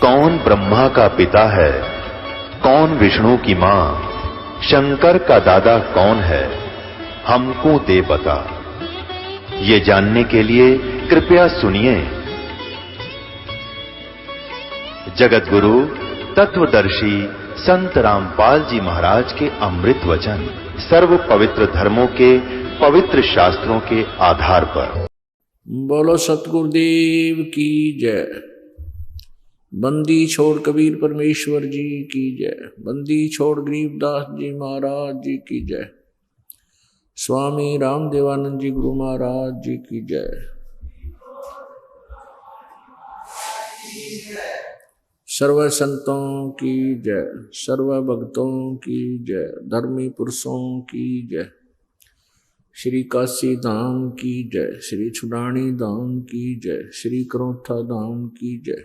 कौन ब्रह्मा का पिता है, कौन विष्णु की मां, शंकर का दादा कौन है, हमको दे बता। ये जानने के लिए कृपया सुनिए। जगत गुरु तत्वदर्शी संत रामपाल जी महाराज के अमृत वचन सर्व पवित्र धर्मों के पवित्र शास्त्रों के आधार पर। बोलो सतगुरुदेव की जय। बंदी छोड़ कबीर परमेश्वर जी की जय। बंदी छोड़ गरीबदास जी महाराज जी की जय। स्वामी रामदेवानंद जी गुरु महाराज जी की जय। सर्व संतों की जय, सर्व भक्तों की जय, धर्मी पुरुषों की जय। श्री काशी धाम की जय, श्री छुड़ानी धाम की जय, श्री करोथा धाम की जय,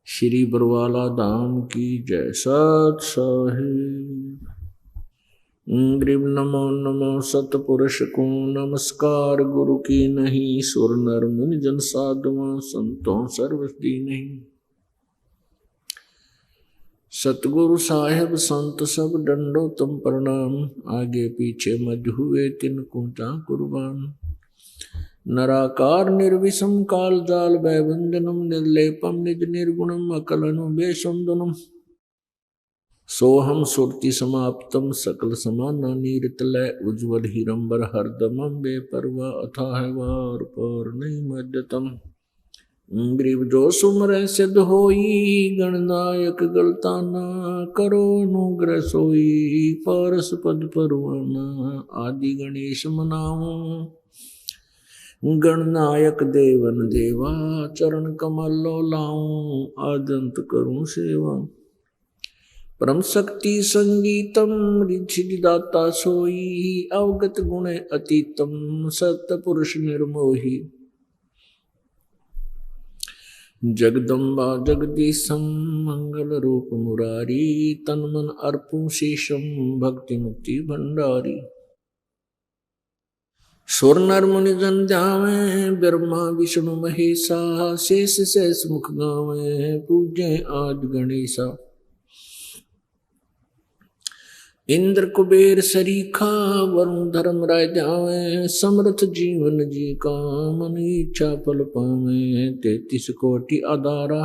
श्री बरवाला धाम की जय। सत साहिब ग्रीब नमो नमो सतपुरुष को नमस्कार। गुरु की नहीं सुर नर मुनि जन साधुओं संतों सर्वस्ती नहीं। सतगुरु साहेब संत सब डंडो तुम प्रणाम। आगे पीछे मज हुए तिनको चा कुर्बान। नराकार निर्विषम काल जाल भयबंधनम निर्लेपम निज निर्गुणम अकलनु बेसुंदनम। सोहम सुरति समाप्तम सकल समाना नीरतलय उज्ज्वल हिरंबर हरदमम बेपरवा अथाह वार पर नहीं मध्यतम। ग्रीव जो सुमर सिद्ध होई गणनायक गलताना करो अनुग्रह सोई पारस पद परवाना। आदि गणेश मनाऊं गणनायक देवन देवा चरण कमल लो लाऊं आदंत करूं सेवा। परम शक्ति संगीतम रिद्धिदाता सोई अवगत गुण अतीतम सत्य पुरुष निर्मोही। जगदम्बा जगदीशम मंगल रूप मुरारी तन मन अर्पू शेषम भक्ति मुक्ति भंडारी। सुर नर मुनि जन ध्यावे ब्रह्मा विष्णु महेशा शेष शेष मुख गावे पूजे आज गणेशा। इंद्र कुबेर सरीखा वरुण धर्म राय ध्यावे समर्थ जीवन जी का मन इच्छा फल पावे। 33 कोटि आधारा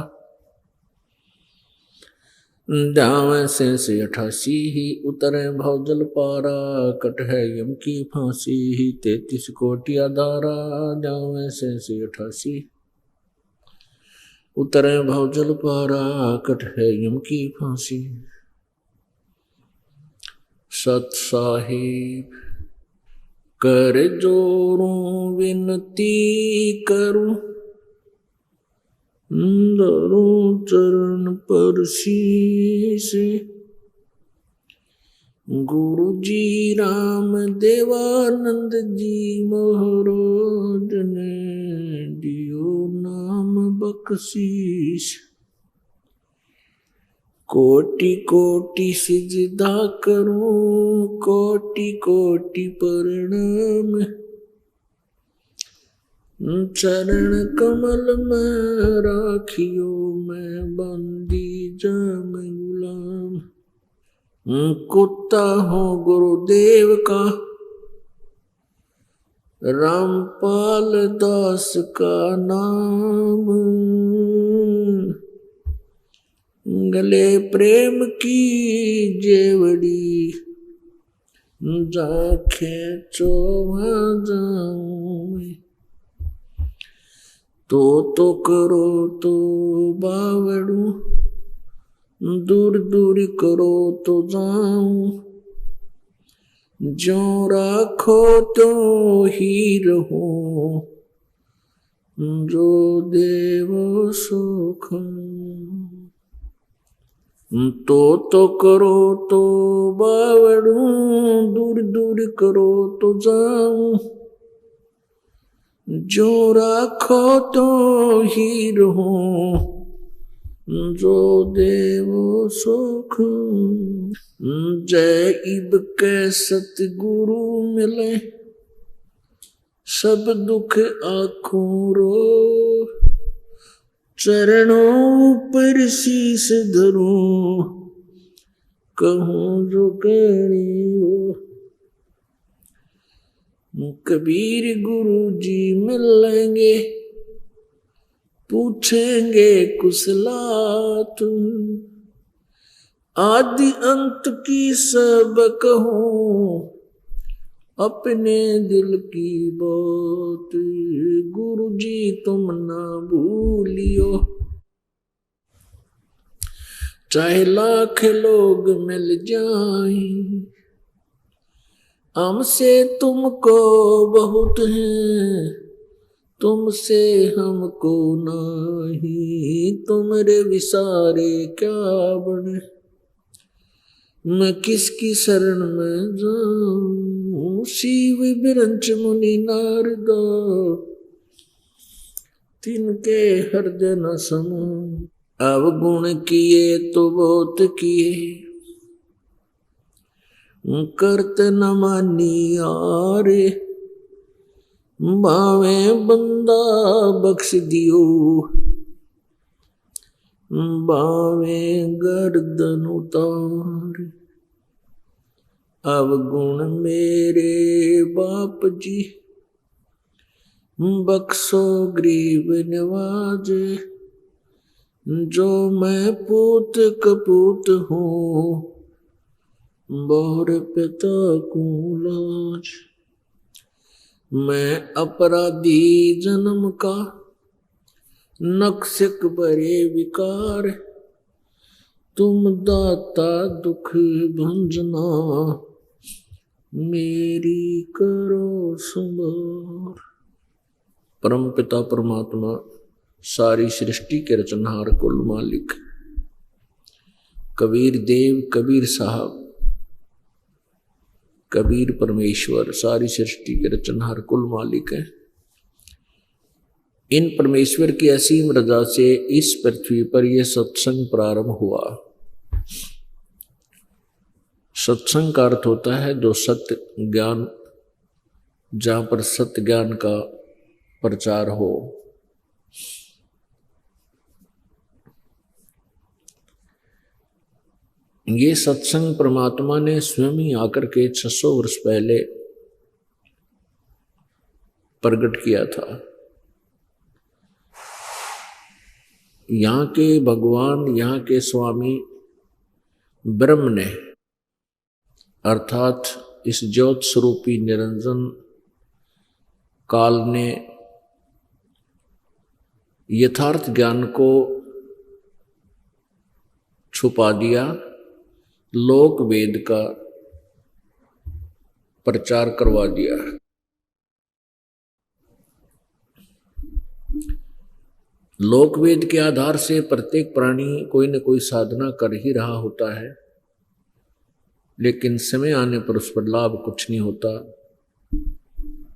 ध्यावे से 88 ही उतरे भवजल पारा कट है यम की फांसी। 33 कोटि आधारा ध्यावे से 88 उतरे भवजल पारा कट है यम की फांसी। सत साहिब कर जोरूं विनती करूं धरूं चरण पर शीश। गुरु जी राम देवानंद जी महाराज ने दियो नाम बख्शीश। कोटि कोटि सिजदा करूं कोटि कोटि प्रणाम। चरण कमल में राखियो मैं बंदी जाम गुलाम। कुत्ता हो गुरुदेव का रामपाल दास का नाम। गले प्रेम की जेवड़ी जाखे चोभा जाऊं। तो करो तो बावड़ू दूर दूर करो तो जाऊं। जो राखो तो ही रहूं जो देवो सुख। तो करो तो बावड़ू दूर दूर करो तो जाऊं। जो राखो तो ही रहूं जो देवो सुख। जय इब के सतगुरु मिले सब दुख आँखों रो। चरणों पर शीश धरूं, कहूं जो करी हो। कबीर गुरु जी मिलेंगे, पूछेंगे कुशलात, आदि अंत की सब कहूं, अपने दिल की बात। गुरु जी तुम ना भूलियो, चाहे लाख लोग मिल जाएं, हमसे तुमको बहुत है, तुमसे हमको नहीं। तुमरे विसारे क्या बने, मैं किसकी शरण में जाऊं। शिव बिरंच मुनि नारदा, तिनके हृदय न समो। अवगुण किए तो बहुत किए, करत न मानी आरे। बावे बंदा बख्श दियो, बावे गर्दन उतार। अवगुण मेरे बाप जी, बख्शो गरीब नवाजे। जो मैं पूत कपूत हूँ, बहुर पिता को लाज। मैं अपराधी जन्म का, नक्सिक बरे विकार। तुम दाता दुख भंजना, मेरी करो संभार। परम पिता परमात्मा, सारी सृष्टि के रचनहार कुल मालिक कबीर देव, कबीर साहब, कबीर परमेश्वर, सारी सृष्टि के रचनहार कुल मालिक हैं। इन परमेश्वर की असीम रजा से इस पृथ्वी पर यह सत्संग प्रारंभ हुआ। सत्संग का अर्थ होता है जो सत्य ज्ञान, जहां पर सत्य ज्ञान का प्रचार हो। ये सत्संग परमात्मा ने स्वयं ही आकर के 600 वर्ष पहले प्रकट किया था। यहाँ के भगवान, यहाँ के स्वामी ब्रह्म ने, अर्थात इस ज्योत स्वरूपी निरंजन काल ने यथार्थ ज्ञान को छुपा दिया, लोक वेद का प्रचार करवा दिया। लोक वेद के आधार से प्रत्येक प्राणी कोई न कोई साधना कर ही रहा होता है, लेकिन समय आने पर उस पर लाभ कुछ नहीं होता।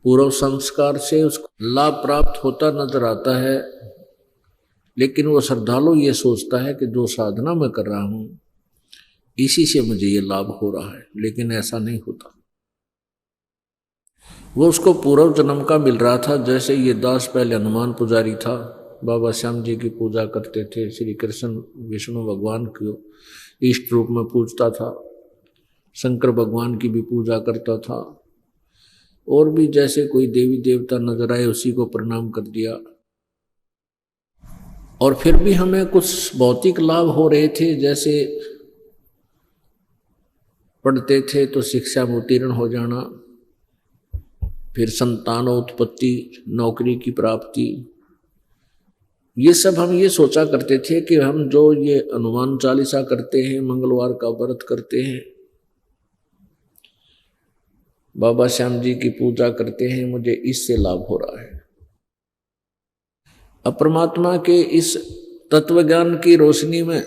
पूर्व संस्कार से उसको लाभ प्राप्त होता नजर आता है, लेकिन वो श्रद्धालु ये सोचता है कि जो साधना मैं कर रहा हूं इसी से मुझे ये लाभ हो रहा है, लेकिन ऐसा नहीं होता। वो उसको पूर्व जन्म का मिल रहा था। जैसे ये दास पहले हनुमान पुजारी था, बाबा श्याम जी की पूजा करते थे, श्री कृष्ण विष्णु भगवान को इष्ट रूप में पूजता था, शंकर भगवान की भी पूजा करता था, और भी जैसे कोई देवी देवता नजर आए उसी को प्रणाम कर दिया। और फिर भी हमें कुछ भौतिक लाभ हो रहे थे, जैसे पढ़ते थे तो शिक्षा में उत्तीर्ण हो जाना, फिर संतानोत्पत्ति, नौकरी की प्राप्ति, ये सब हम ये सोचा करते थे कि हम जो ये हनुमान चालीसा करते हैं, मंगलवार का व्रत करते हैं, बाबा श्याम जी की पूजा करते हैं, मुझे इससे लाभ हो रहा है। अब परमात्मा के इस तत्वज्ञान की रोशनी में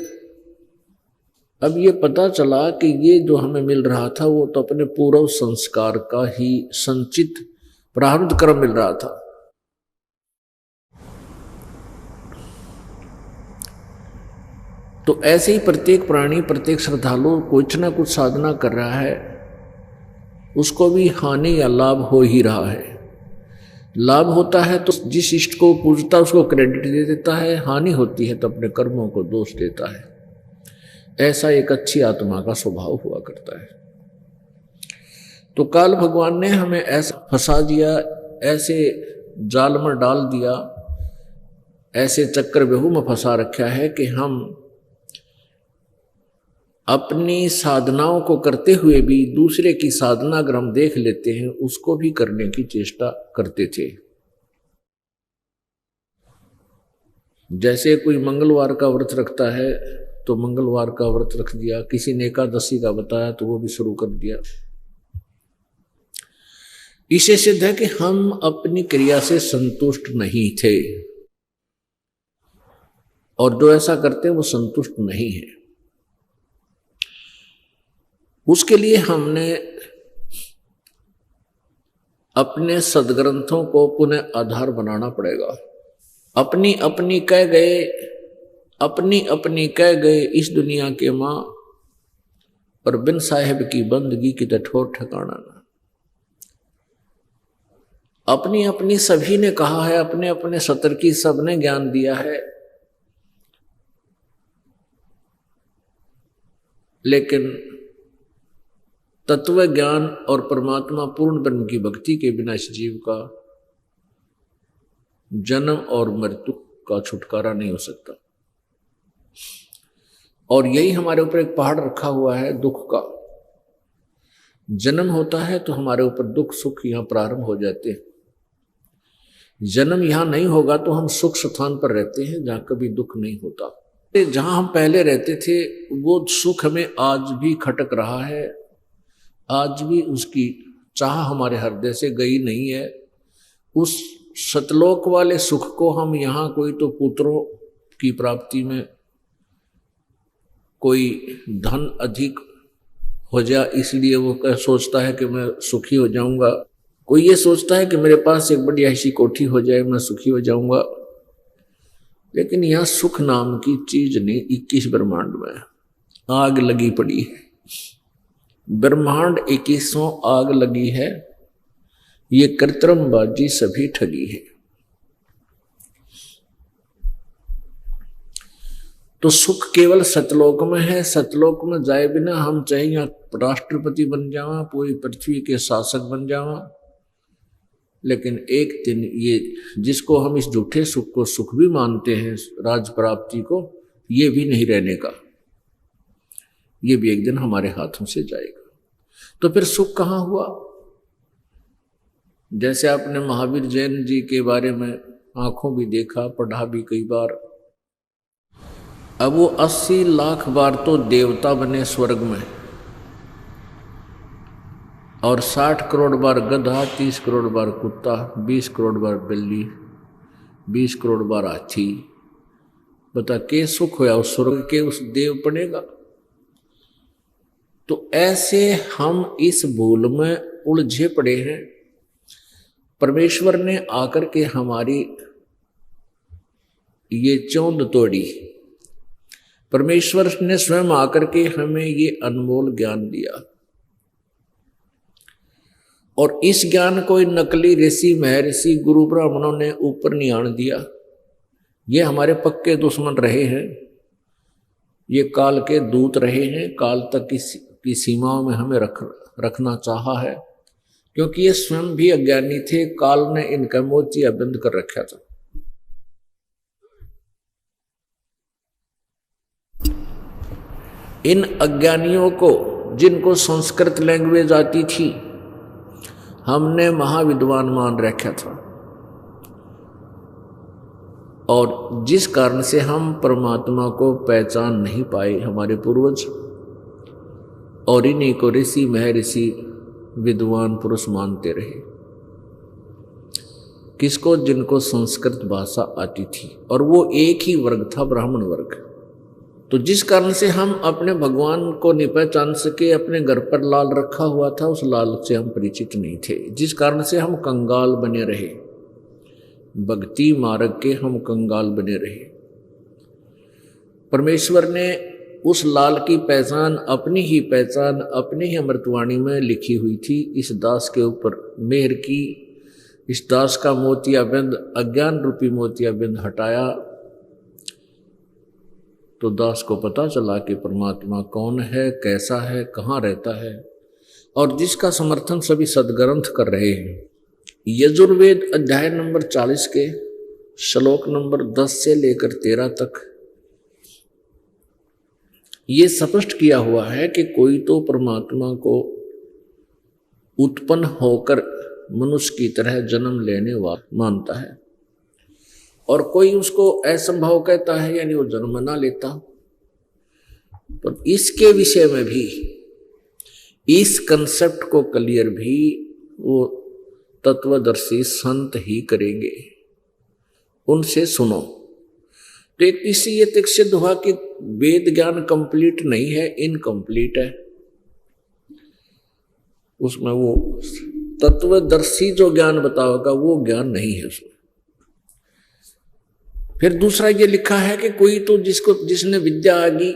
अब ये पता चला कि ये जो हमें मिल रहा था वो तो अपने पूर्व संस्कार का ही संचित प्रारब्ध कर्म मिल रहा था। तो ऐसे ही प्रत्येक प्राणी, प्रत्येक श्रद्धालु कुछ ना कुछ साधना कर रहा है, उसको भी हानि या लाभ हो ही रहा है। लाभ होता है तो जिस इष्ट को पूजता उसको क्रेडिट दे देता है, हानि होती है तो अपने कर्मों को दोष देता है। ऐसा एक अच्छी आत्मा का स्वभाव हुआ करता है। तो काल भगवान ने हमें ऐसा फंसा दिया, ऐसे जाल में डाल दिया, ऐसे चक्रव्यूह में फंसा रखा है कि हम अपनी साधनाओं को करते हुए भी दूसरे की साधना अगर हम देख लेते हैं उसको भी करने की चेष्टा करते थे। जैसे कोई मंगलवार का व्रत रखता है तो मंगलवार का व्रत रख दिया, किसी ने एकादशी का बताया तो वो भी शुरू कर दिया। इसे सिद्ध है कि हम अपनी क्रिया से संतुष्ट नहीं थे, और जो ऐसा करते हैं वो संतुष्ट नहीं है। उसके लिए हमने अपने सदग्रंथों को पुनः आधार बनाना पड़ेगा। अपनी अपनी कह गए इस दुनिया के माँ, पर बिन साहेब की बंदगी की ठोर ठिकाना ना। अपनी अपनी सभी ने कहा है, अपने अपने सत्र की सबने ज्ञान दिया है, लेकिन तत्व ज्ञान और परमात्मा पूर्ण ब्रह्म की भक्ति के बिना इस जीव का जन्म और मृत्यु का छुटकारा नहीं हो सकता। और यही हमारे ऊपर एक पहाड़ रखा हुआ है दुख का। जन्म होता है तो हमारे ऊपर दुख सुख यहां प्रारंभ हो जाते हैं। जन्म यहां नहीं होगा तो हम सुख स्थान पर रहते हैं जहां कभी दुख नहीं होता। जहां हम पहले रहते थे वो सुख हमें आज भी खटक रहा है, आज भी उसकी चाह हमारे हृदय से गई नहीं है। उस सतलोक वाले सुख को हम यहाँ कोई तो पुत्रों की प्राप्ति में, कोई धन अधिक हो जाए इसलिए वो सोचता है कि मैं सुखी हो जाऊंगा, कोई ये सोचता है कि मेरे पास एक बड़ी ऐसी कोठी हो जाए मैं सुखी हो जाऊंगा। लेकिन यहाँ सुख नाम की चीज नहीं, 21 ब्रह्मांड में आग लगी पड़ी है। ब्रह्मांड 21वां आग लगी है, ये कृत्रिमबाजी सभी ठगी है। तो सुख केवल सतलोक में है। सतलोक में जाए बिना हम चाहे यहाँ राष्ट्रपति बन जावा, पूरी पृथ्वी के शासक बन जावा, लेकिन एक दिन ये जिसको हम इस झूठे सुख को सुख भी मानते हैं, राज प्राप्ति को, ये भी नहीं रहने का, ये भी एक दिन हमारे हाथों से जाएगा। तो फिर सुख कहाँ हुआ? जैसे आपने महावीर जैन जी के बारे में आंखों भी देखा, पढ़ा भी कई बार। अब वो 80 लाख बार तो देवता बने स्वर्ग में, और 60 करोड़ बार गधा, 30 करोड़ बार कुत्ता, 20 करोड़ बार बिल्ली, 20 करोड़ बार हाथी। बता के सुख होया उस स्वर्ग के उस देव पड़ेगा? तो ऐसे हम इस भूल में उलझे पड़े हैं। परमेश्वर ने आकर के हमारी ये चौंध तोड़ी। परमेश्वर ने स्वयं आकर के हमें ये अनमोल ज्ञान दिया, और इस ज्ञान को नकली ऋषि महर्षि गुरु ब्राह्मणों ने ऊपर नहीं आने दिया। ये हमारे पक्के दुश्मन रहे हैं, ये काल के दूत रहे हैं। काल तक की सीमाओं में हमें रखना चाहा है, क्योंकि ये स्वयं भी अज्ञानी थे। काल ने इनका मोतिया बंद कर रखा था। इन अज्ञानियों को, जिनको संस्कृत लैंग्वेज आती थी, हमने महाविद्वान मान रखा था, और जिस कारण से हम परमात्मा को पहचान नहीं पाए हमारे पूर्वज, और इन्हीं को ऋषि महर्षि विद्वान पुरुष मानते रहे। किसको? जिनको संस्कृत भाषा आती थी, और वो एक ही वर्ग था, ब्राह्मण वर्ग। तो जिस कारण से हम अपने भगवान को नहीं पहचान सके, अपने घर पर लाल रखा हुआ था, उस लाल से हम परिचित नहीं थे, जिस कारण से हम कंगाल बने रहे। भक्ति मार्ग के हम कंगाल बने रहे। परमेश्वर ने उस लाल की पहचान, अपनी ही पहचान, अपनी ही अमृतवाणी में लिखी हुई थी। इस दास के ऊपर मेहर की, इस दास का मोतियाबिंद, अज्ञान रूपी मोतियाबिंद हटाया तो दास को पता चला कि परमात्मा कौन है, कैसा है, कहाँ रहता है, और जिसका समर्थन सभी सदग्रंथ कर रहे हैं। यजुर्वेद अध्याय नंबर 40 के श्लोक नंबर 10 से लेकर 13 तक ये स्पष्ट किया हुआ है कि कोई तो परमात्मा को उत्पन्न होकर मनुष्य की तरह जन्म लेने वाला मानता है, और कोई उसको असंभव कहता है, यानी वो जन्म ना लेता। पर इसके विषय में भी, इस कंसेप्ट को क्लियर भी वो तत्वदर्शी संत ही करेंगे, उनसे सुनो। तो एक इसी ये सिद्ध हुआ कि वेद ज्ञान कंप्लीट नहीं है, इनकम्प्लीट है। उसमें वो तत्वदर्शी जो ज्ञान बताओगा वो ज्ञान नहीं है उसमें। फिर दूसरा ये लिखा है कि कोई तो जिसने विद्या आगी,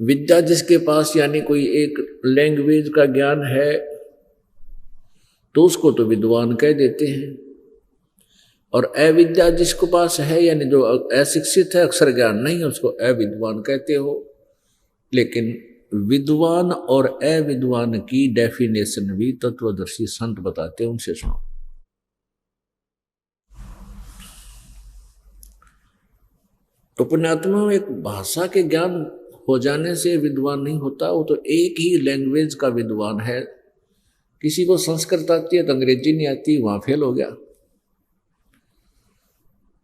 विद्या जिसके पास यानी कोई एक लैंग्वेज का ज्ञान है तो उसको तो विद्वान कह देते हैं, और अविद्या जिसके पास है यानी जो अशिक्षित है, अक्षर ज्ञान नहीं है, उसको अविद्वान कहते हो। लेकिन विद्वान और अविद्वान की डेफिनेशन भी तत्वदर्शी संत बताते हैं, उनसे सुनो। तो पुण्यात्मा, एक भाषा के ज्ञान हो जाने से विद्वान नहीं होता, वो तो एक ही लैंग्वेज का विद्वान है। किसी को संस्कृत आती है तो अंग्रेजी नहीं आती, वहां फेल हो गया।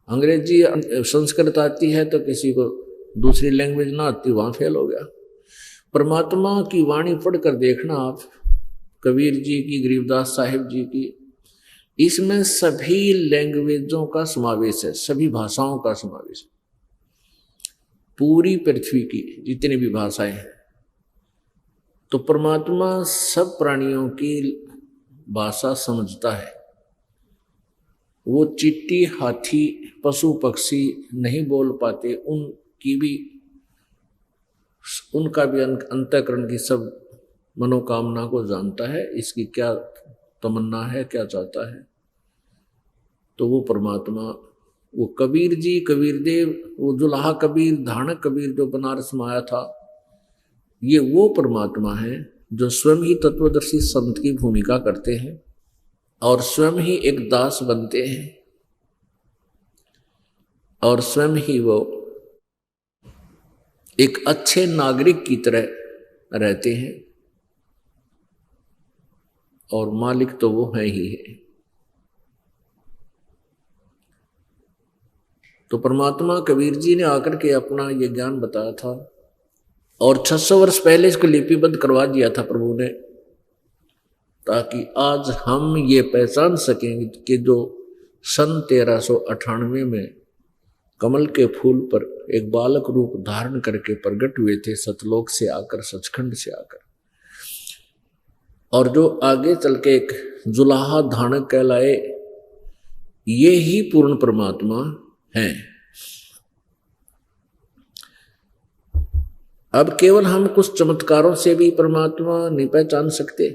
अंग्रेजी संस्कृत आती है तो किसी को दूसरी लैंग्वेज ना आती, वहां फेल हो गया। परमात्मा की वाणी पढ़कर देखना आप, कबीर जी की, गरीबदास साहिब जी की, इसमें सभी लैंग्वेजों का समावेश है, सभी भाषाओं का समावेश है। पूरी पृथ्वी की जितनी भी भाषाएं हैं, तो परमात्मा सब प्राणियों की भाषा समझता है। वो चींटी, हाथी, पशु पक्षी नहीं बोल पाते, उनका भी अंतःकरण की सब मनोकामना को जानता है, इसकी क्या तमन्ना है, क्या चाहता है। तो वो परमात्मा, वो कबीर जी, कबीर देव, वो जुलाहा कबीर, धानक कबीर जो बनारस में आया था, ये वो परमात्मा है जो स्वयं ही तत्वदर्शी संत की भूमिका करते हैं और स्वयं ही एक दास बनते हैं, और स्वयं ही वो एक अच्छे नागरिक की तरह रहते हैं, और मालिक तो वो है ही है। तो परमात्मा कबीर जी ने आकर के अपना ये ज्ञान बताया था, और 600 वर्ष पहले इसको लिपिबद्ध करवा दिया था प्रभु ने, ताकि आज हम ये पहचान सकें कि जो सन 1398 में कमल के फूल पर एक बालक रूप धारण करके प्रकट हुए थे, सतलोक से आकर, सचखंड से आकर, और जो आगे चल के एक जुलाहा धानक कहलाए, ये ही पूर्ण परमात्मा हैं। अब केवल हम कुछ चमत्कारों से भी परमात्मा नहीं पहचान सकते।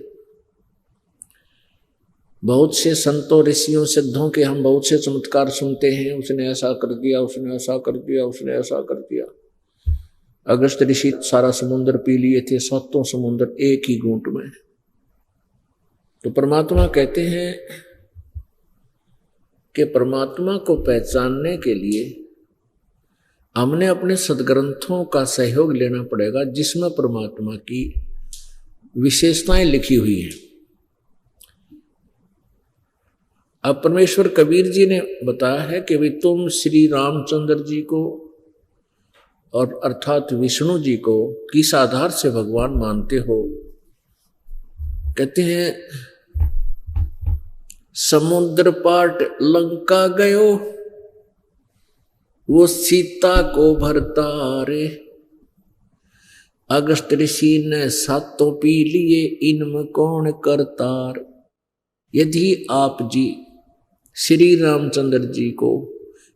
बहुत से संतों, ऋषियों, सिद्धों के हम बहुत से चमत्कार सुनते हैं, उसने ऐसा कर दिया, उसने ऐसा कर दिया, उसने ऐसा कर दिया। अगस्त ऋषि सारा समुद्र पी लिए थे, 7 समुद्र एक ही घूंट में। तो परमात्मा कहते हैं कि परमात्मा को पहचानने के लिए हमने अपने सदग्रंथों का सहयोग लेना पड़ेगा, जिसमें परमात्मा की विशेषताएं लिखी हुई हैं। अब परमेश्वर कबीर जी ने बताया है कि भाई तुम श्री रामचंद्र जी को और अर्थात विष्णु जी को किस आधार से भगवान मानते हो। कहते हैं समुद्र पाट लंका गयो, वो सीता को भरतारे, अगस्त ऋषि ने 7 पी लिए, इनमें कौन करतार। यदि आप जी श्री रामचंद्र जी को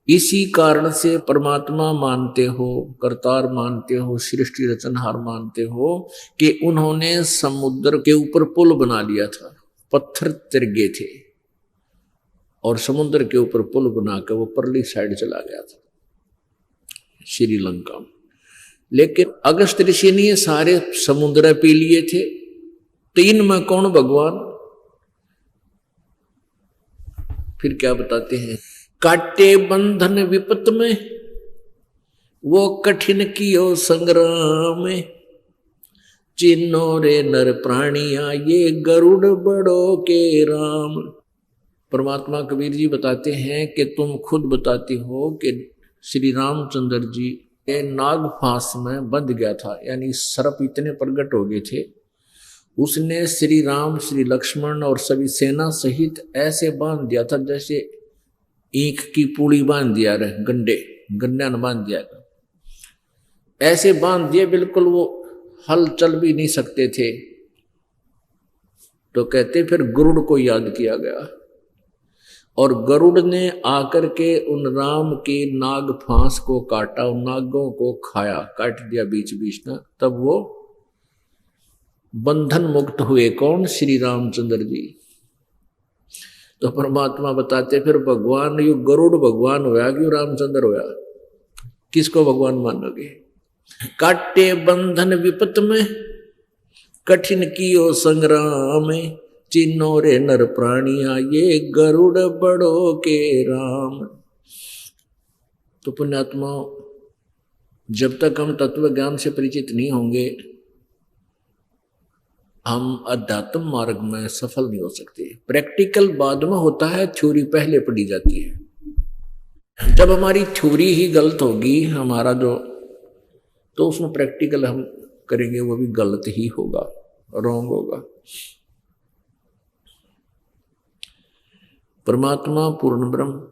इसी कारण से परमात्मा मानते हो, करतार मानते हो, सृष्टि रचनहार मानते हो कि उन्होंने समुद्र के ऊपर पुल बना लिया था, पत्थर तिरगे थे और समुद्र के ऊपर पुल बनाकर वो परली साइड चला गया था श्रीलंका में। लेकिन अगस्त ऋषि ने सारे समुद्र पी लिए थे, तीन में कौन भगवान? फिर क्या बताते हैं, काटे बंधन विपत में वो कठिन कियो संग्राम में, चिन्नो रे नर प्राणिया ये गरुड़ बड़ो के राम। परमात्मा कबीर जी बताते हैं कि तुम खुद बताती हो कि श्री रामचंद्र जी के नाग फांस में बंध गया था, यानी सर्प इतने प्रकट हो गए थे, उसने श्री राम श्री लक्ष्मण और सभी सेना सहित ऐसे बांध दिया था जैसे ईख की पूड़ी बांध दिया रहे, गंडा न बांध दिया, ऐसे बांध दिए बिल्कुल वो हल चल भी नहीं सकते थे। तो कहते फिर गरुड़ को याद किया गया और गरुड़ ने आकर के उन राम के नाग फांस को काटा, उन नागों को खाया, काट दिया बीच बीच में, तब वो बंधन मुक्त हुए। कौन? श्री रामचंद्र जी। तो परमात्मा बताते फिर भगवान यू गरुड़ भगवान होया कि रामचंद्र होया, किसको भगवान मानोगे? काटे बंधन विपत में कठिन कियो संग्राम में, चिन्नो रे नर प्राणिया ये गरुड़ बड़ो के राम। तो पुण्यात्मा, जब तक हम तत्व ज्ञान से परिचित नहीं होंगे हम अध्यात्म मार्ग में सफल नहीं हो सकते। प्रैक्टिकल बाद में होता है, थ्योरी पहले पढ़ी जाती है। जब हमारी थ्योरी ही गलत होगी हमारा जो, तो उसमें प्रैक्टिकल हम करेंगे वो भी गलत ही होगा, रॉन्ग होगा। परमात्मा पूर्ण ब्रह्म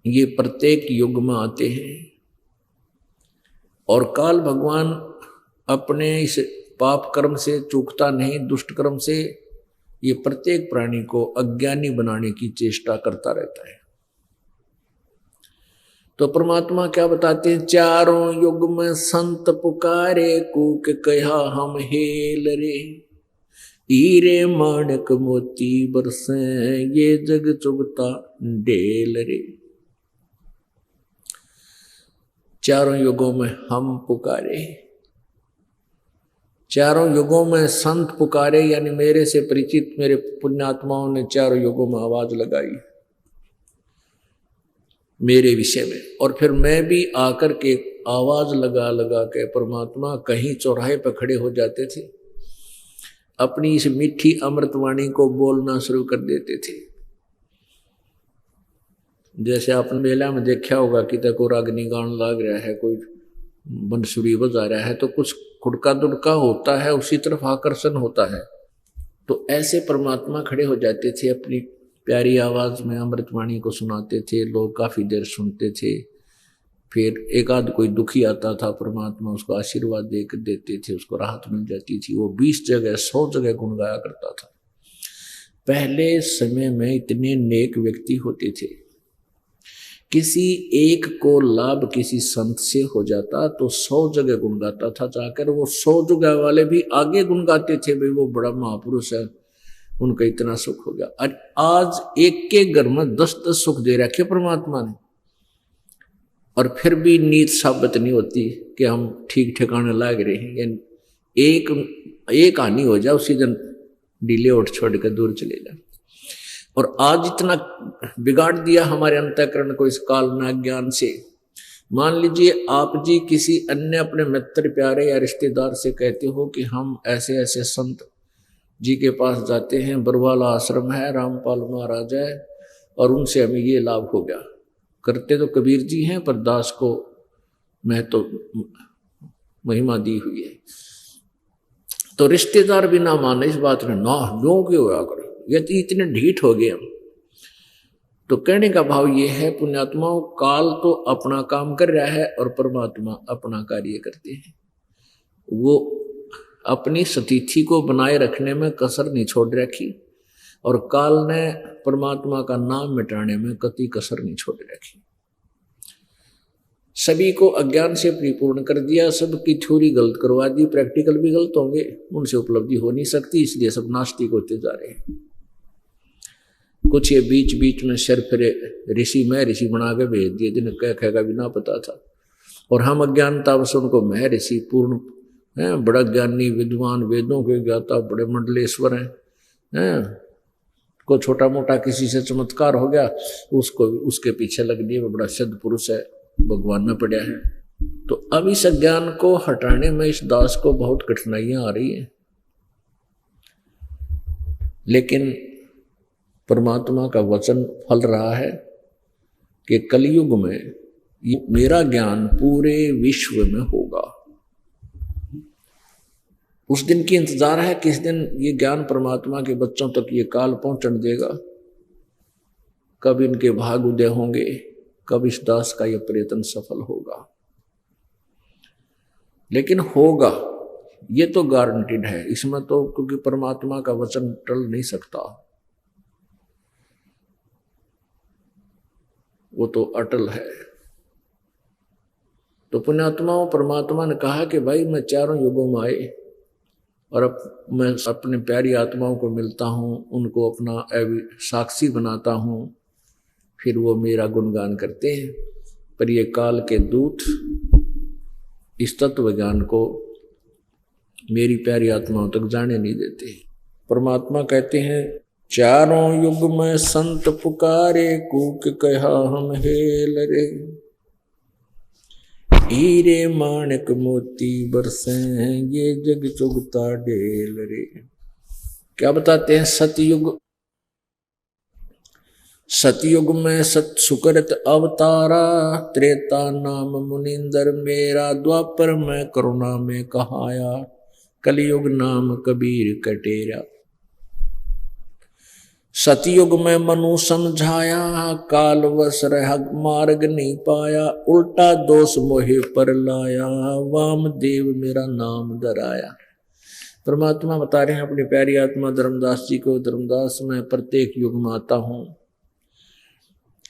ये प्रत्येक युग में आते हैं और काल भगवान अपने इस पाप कर्म से चूकता नहीं, दुष्ट कर्म से ये प्रत्येक प्राणी को अज्ञानी बनाने की चेष्टा करता रहता है। तो परमात्मा क्या बताते हैं, चारों युग में संत पुकारे कूक कहा हम हेल रे, हीरे माणक मोती बरसे ये जग चुगता डेल रे। चारों युगों में हम पुकारे, चारों युगों में संत पुकारे, यानी मेरे से परिचित मेरे पुण्यात्माओं ने चारों युगों में आवाज लगाई मेरे विषय में। और फिर मैं भी आकर के आवाज लगा लगा के परमात्मा कहीं चौराहे पर खड़े हो जाते थे, अपनी इस मीठी अमृतवाणी को बोलना शुरू कर देते थे। जैसे आपने मेला में देखा होगा कि तक और अग्नि गान लाग रहा है, कोई बंसुरी बजा रहा है, तो कुछ खुड़का दुड़का होता है, उसी तरफ आकर्षण होता है। तो ऐसे परमात्मा खड़े हो जाते थे, अपनी प्यारी आवाज में अमृतवाणी को सुनाते थे, लोग काफी देर सुनते थे। फिर एक आध कोई दुखी आता था, परमात्मा उसको आशीर्वाद देकर देते थे, उसको राहत मिल जाती थी। वो 20 जगह 100 जगह गुण गाया करता था। पहले समय में इतने नेक व्यक्ति होते थे, किसी एक को लाभ किसी संत से हो जाता तो 100 जगह गुण गाता था, जाकर वो 100 जगह वाले भी आगे गुण गाते थे, भाई वो बड़ा महापुरुष है, उनका इतना सुख हो गया। और आज एक के घर में 10-10 सुख दे रखे परमात्मा ने, और फिर भी नीत साबित नहीं होती कि हम ठीक ठिकाने लाग रहे हैं। यानी एक हानि हो जाए उसी दिन डीले उठ छोड़ कर दूर चले जाए। और आज इतना बिगाड़ दिया हमारे अंतःकरण को इस काल में ज्ञान से। मान लीजिए आप जी किसी अन्य अपने मित्र प्यारे या रिश्तेदार से कहते हो कि हम ऐसे ऐसे संत जी के पास जाते हैं, बरवाला आश्रम है, रामपाल महाराज है, और उनसे हमें ये लाभ हो गया। करते तो कबीर जी हैं, पर दास को मैं तो महिमा दी हुई है। तो रिश्तेदार भी ना माने इस बात में, ना लो क्यों होया करो, ये तो इतने ढीठ हो गए हम। तो कहने का भाव ये है, पुण्यात्माओं, काल तो अपना काम कर रहा है और परमात्मा अपना कार्य करते हैं। वो अपनी स्थिति को बनाए रखने में कसर नहीं छोड़ रखी, और काल ने परमात्मा का नाम मिटाने में कति कसर नहीं छोड़ रखी। सभी को अज्ञान से परिपूर्ण कर दिया, सबकी थ्योरी गलत करवा दी, प्रैक्टिकल भी गलत होंगे, उनसे उपलब्धि हो नहीं सकती, इसलिए सब नास्तिक होते जा रहे हैं। कुछ ये बीच बीच में सिर फिरे ऋषि मैं ऋषि बना के भेज दिए, जिन्हें कह कहेगा भी ना पता था, और हम अज्ञानता से उनको मैं ऋषि पूर्ण है, बड़ा ज्ञानी विद्वान वेदों के ज्ञाता बड़े मंडलेश्वर हैं, को छोटा मोटा किसी से चमत्कार हो गया उसको उसके पीछे लग दिए, वो बड़ा सिद्ध पुरुष है, भगवान में पड़ा है। तो अब इस अज्ञान को हटाने में इस दास को बहुत कठिनाइयां आ रही हैं, लेकिन परमात्मा का वचन फल रहा है कि कलयुग में मेरा ज्ञान पूरे विश्व में होगा। उस दिन की इंतजार है, किस दिन ये ज्ञान परमात्मा के बच्चों तक ये काल पहुंचने देगा, कब इनके भाग उदय होंगे, कब इस दास का ये प्रयत्न सफल होगा। लेकिन होगा, ये तो गारंटीड है, इसमें तो क्योंकि परमात्मा का वचन टल नहीं सकता, वो तो अटल है। तो पुण्यात्माओं, परमात्मा ने कहा कि भाई मैं चारों युगों में आए और अब मैं अपने प्यारी आत्माओं को मिलता हूँ, उनको अपना साक्षी बनाता हूँ, फिर वो मेरा गुणगान करते हैं। पर ये काल के दूत इस तत्व ज्ञान को मेरी प्यारी आत्माओं तक जाने नहीं देते। परमात्मा कहते हैं, चारों युग में संत पुकारे, कूक कहा हम हेल रे, हीरे माणक मोती बरसे ये जग चुगता ढेल रे। क्या बताते हैं? सतयुग में सत सुकृत अवतारा, त्रेता नाम मुनिंदर मेरा, द्वापर में करुणा में कहाया, कलयुग नाम कबीर कटेरा। सतयुग में मनु समझाया, काल वश रह मार्ग नहीं पाया, उल्टा दोष मोहे पर लाया, वामदेव मेरा नाम धराया। परमात्मा बता रहे हैं अपनी प्यारी आत्मा धर्मदास जी को, धर्मदास मैं प्रत्येक युग में आता हूं।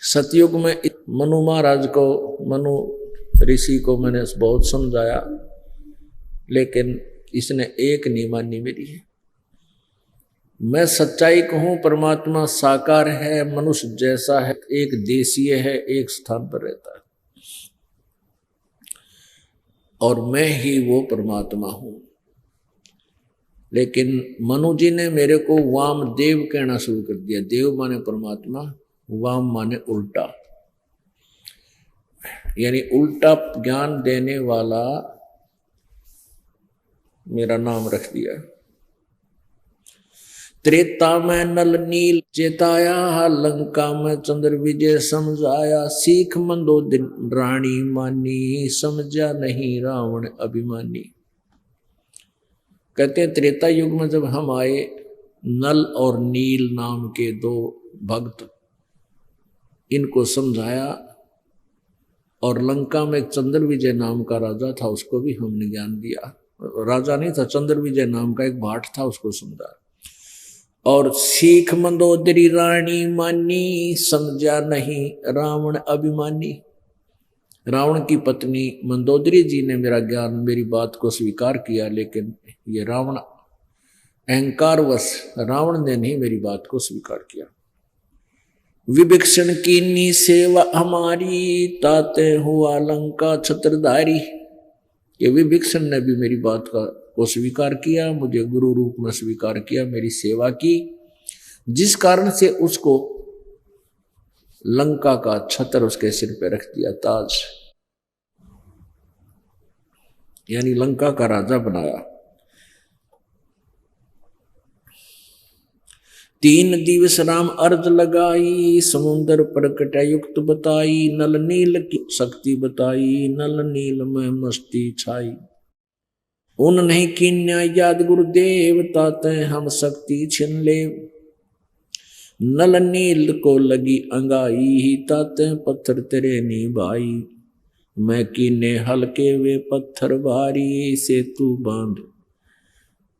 सतयुग में मनु महाराज को, मनु ऋषि को मैंने बहुत समझाया, लेकिन इसने एक नहीं मानी मेरी। मैं सच्चाई कहूं, परमात्मा साकार है, मनुष्य जैसा है, एक देशीय है, एक स्थान पर रहता है, और मैं ही वो परमात्मा हूं। लेकिन मनु जी ने मेरे को वामदेव कहना शुरू कर दिया। देव माने परमात्मा, वाम माने उल्टा, यानी उल्टा ज्ञान देने वाला मेरा नाम रख दिया। त्रेता में नल नील चेताया, लंका में चंद्र विजय समझाया, सीख मंदोदरी रानी मानी, समझा नहीं रावण अभिमानी। कहते हैं त्रेता युग में जब हम आए, नल और नील नाम के दो भक्त, इनको समझाया, और लंका में एक चंद्र विजय नाम का राजा था, उसको भी हमने ज्ञान दिया। राजा नहीं था, चंद्र विजय नाम का एक भाट था, उसको समझाया। और सीख मंदोदरी रानी मानी, समझा नहीं रावण अभिमानी। रावण की पत्नी मंदोदरी जी ने मेरा ज्ञान, मेरी बात को स्वीकार किया, लेकिन ये रावण अहंकारवश, रावण ने नहीं मेरी बात को स्वीकार किया। विभीषण कीनी सेवा हमारी, ताते हुआ लंका छत्रधारी। ये विभीषण ने भी मेरी बात को स्वीकार किया, मुझे गुरु रूप में स्वीकार किया, मेरी सेवा की, जिस कारण से उसको लंका का छत्र उसके सिर पे रख दिया, ताज, यानी लंका का राजा बनाया। 3 दिवस राम अर्ज लगाई, समुद्र पर कटा युक्त बताई, नल नील की शक्ति बताई, नल नील में मस्ती छाई। उन नहीं कीन्या याद गुरुदेव, ताते हम शक्ति छिन ले, नल नील को लगी अंगाई, ताते पत्थर तेरे नी भाई। मैं कीने हल्के वे पत्थर भारी, से तू बांध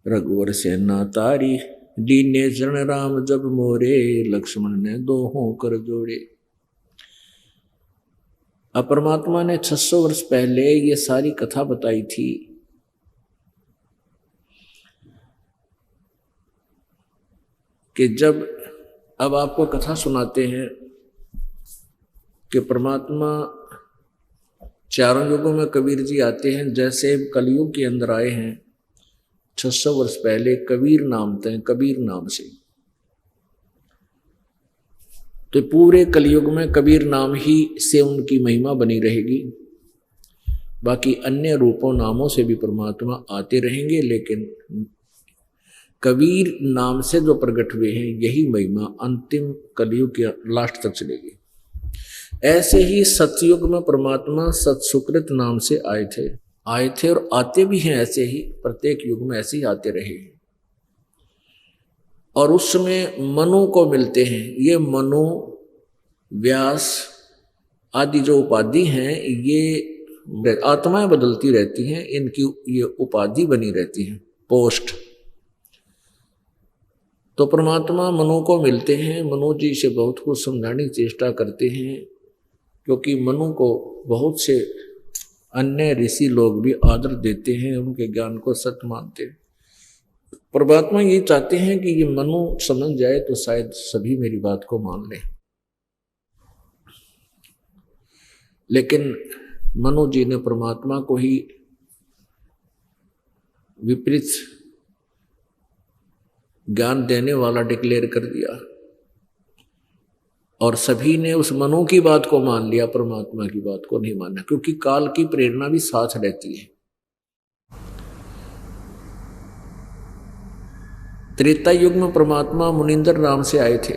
रघुवर से ना तारी। दीने शरण राम जब मोरे, लक्ष्मण ने 2 होकर जोड़े। अब परमात्मा ने 600 वर्ष पहले ये सारी कथा बताई थी कि जब अब आपको कथा सुनाते हैं कि परमात्मा चारों युगों में कबीर जी आते हैं, जैसे कलयुग के अंदर आए हैं 600 वर्ष पहले कबीर नाम थे, कबीर नाम से। तो पूरे कलयुग में कबीर नाम ही से उनकी महिमा बनी रहेगी। बाकी अन्य रूपों नामों से भी परमात्मा आते रहेंगे, लेकिन कबीर नाम से जो प्रकट हुए हैं यही महिमा अंतिम कलयुग के लास्ट तक चलेगी। ऐसे ही सतयुग में परमात्मा सत्सुकृत नाम से आए थे और आते भी हैं ऐसे ही, प्रत्येक युग में ऐसे ही आते रहे। और उसमें मनु को मिलते हैं। ये मनु, व्यास आदि जो उपाधि हैं ये आत्माएं बदलती रहती हैं, इनकी ये उपाधि बनी रहती है, पोस्ट। तो परमात्मा मनु को मिलते हैं, मनु जी से बहुत कुछ समझाने की चेष्टा करते हैं, क्योंकि मनु को बहुत से अन्य ऋषि लोग भी आदर देते हैं, उनके ज्ञान को सत्य मानते हैं। परमात्मा ये चाहते हैं कि ये मनु समझ जाए तो शायद सभी मेरी बात को मान लें। लेकिन मनु जी ने परमात्मा को ही विपरीत ज्ञान देने वाला डिक्लेयर कर दिया और सभी ने उस मनु की बात को मान लिया, परमात्मा की बात को नहीं माना, क्योंकि काल की प्रेरणा भी साथ रहती है। त्रेता युग में परमात्मा मुनिंदर नाम से आए थे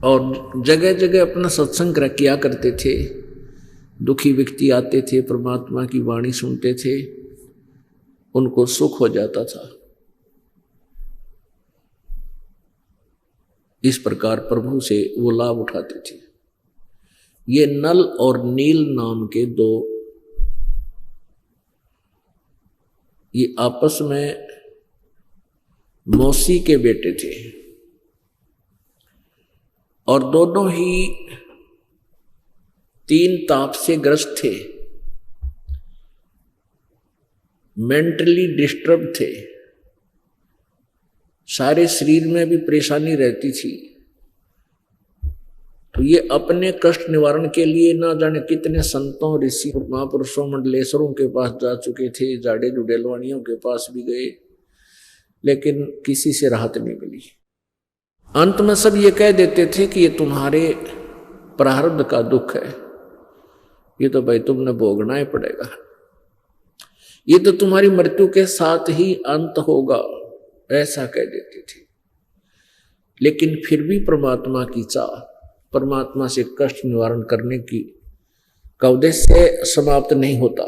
और जगह जगह अपना सत्संग किया करते थे। दुखी व्यक्ति आते थे, परमात्मा की वाणी सुनते थे, उनको सुख हो जाता था। इस प्रकार प्रभु से वो लाभ उठाते थे। ये नल और नील नाम के दो, ये आपस में मौसी के बेटे थे और दोनों ही 3 ताप से ग्रस्त थे, मेंटली डिस्टर्ब थे, सारे शरीर में भी परेशानी रहती थी। तो ये अपने कष्ट निवारण के लिए ना जाने कितने संतों, ऋषि, महापुरुषों, मंडलेश्वरों के पास जा चुके थे, जाड़े जुड़ेलवाणियों के पास भी गए, लेकिन किसी से राहत नहीं मिली। अंत में सब ये कह देते थे कि ये तुम्हारे प्रारब्ध का दुख है, ये तो भाई तुमने भोगना ही पड़ेगा, ये तो तुम्हारी मृत्यु के साथ ही अंत होगा, ऐसा कह देते थे। लेकिन फिर भी परमात्मा की चाह, परमात्मा से कष्ट निवारण करने की का उद्देश्य समाप्त नहीं होता,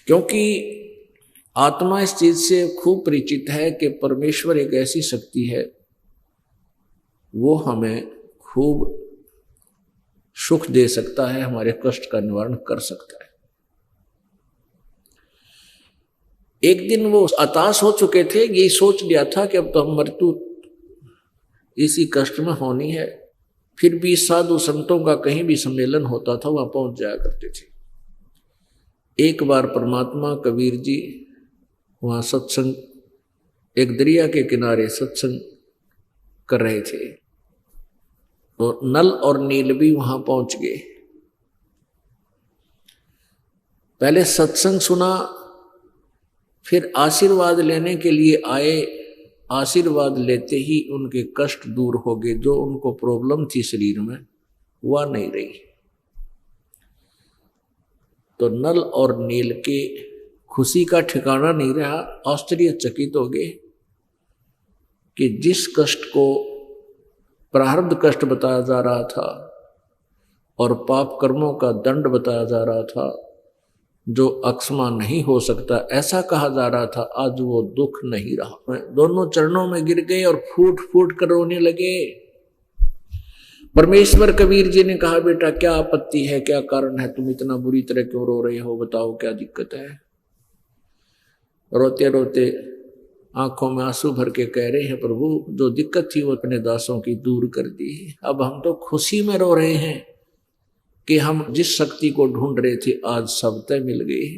क्योंकि आत्मा इस चीज से खूब परिचित है कि परमेश्वर एक ऐसी शक्ति है, वो हमें खूब सुख दे सकता है, हमारे कष्ट का निवारण कर सकता है। एक दिन वो हताश हो चुके थे, यही सोच लिया था कि अब तो हम मृत्यु इसी कष्ट में होनी है। फिर भी साधु संतों का कहीं भी सम्मेलन होता था, वहां पहुंच जाया करते थे। एक बार परमात्मा कबीर जी वहां सत्संग, एक दरिया के किनारे सत्संग कर रहे थे, तो नल और नील भी वहां पहुंच गए। पहले सत्संग सुना, फिर आशीर्वाद लेने के लिए आए। आशीर्वाद लेते ही उनके कष्ट दूर हो गए, जो उनको प्रॉब्लम थी शरीर में वह नहीं रही। तो नल और नील के खुशी का ठिकाना नहीं रहा। आश्चर्यचकित हो गए कि जिस कष्ट को प्रारब्ध कष्ट बताया जा रहा था और पाप कर्मों का दंड बताया जा रहा था, जो अक्षमा नहीं हो सकता ऐसा कहा जा रहा था, आज वो दुख नहीं रहा। दोनों चरणों में गिर गए और फूट फूट कर रोने लगे। परमेश्वर कबीर जी ने कहा, बेटा क्या आपत्ति है, क्या कारण है, तुम इतना बुरी तरह क्यों रो रहे हो, बताओ क्या दिक्कत है। रोते रोते आंखों में आंसू भर के कह रहे हैं, प्रभु जो दिक्कत थी वो अपने दासों की दूर कर दी, अब हम तो खुशी में रो रहे हैं, कि हम जिस शक्ति को ढूंढ रहे थे आज सब तय मिल गई।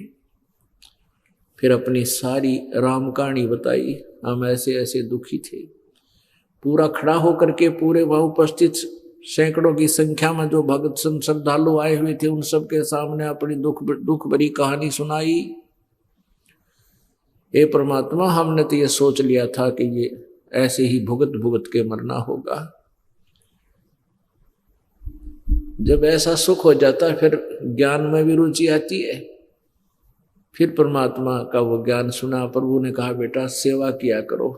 फिर अपनी सारी राम कहानी बताई, हम ऐसे ऐसे दुखी थे। पूरा खड़ा होकर के पूरे वहां उपस्थित सैकड़ों की संख्या में जो भगत श्रद्धालु आए हुए थे उन सब के सामने अपनी दुख भरी कहानी सुनाई। हे परमात्मा, हमने तो ये सोच लिया था कि ये ऐसे ही भुगत भुगत के मरना होगा। जब ऐसा सुख हो जाता है फिर ज्ञान में भी रुचि आती है। फिर परमात्मा का वो ज्ञान सुना। प्रभु ने कहा बेटा सेवा किया करो।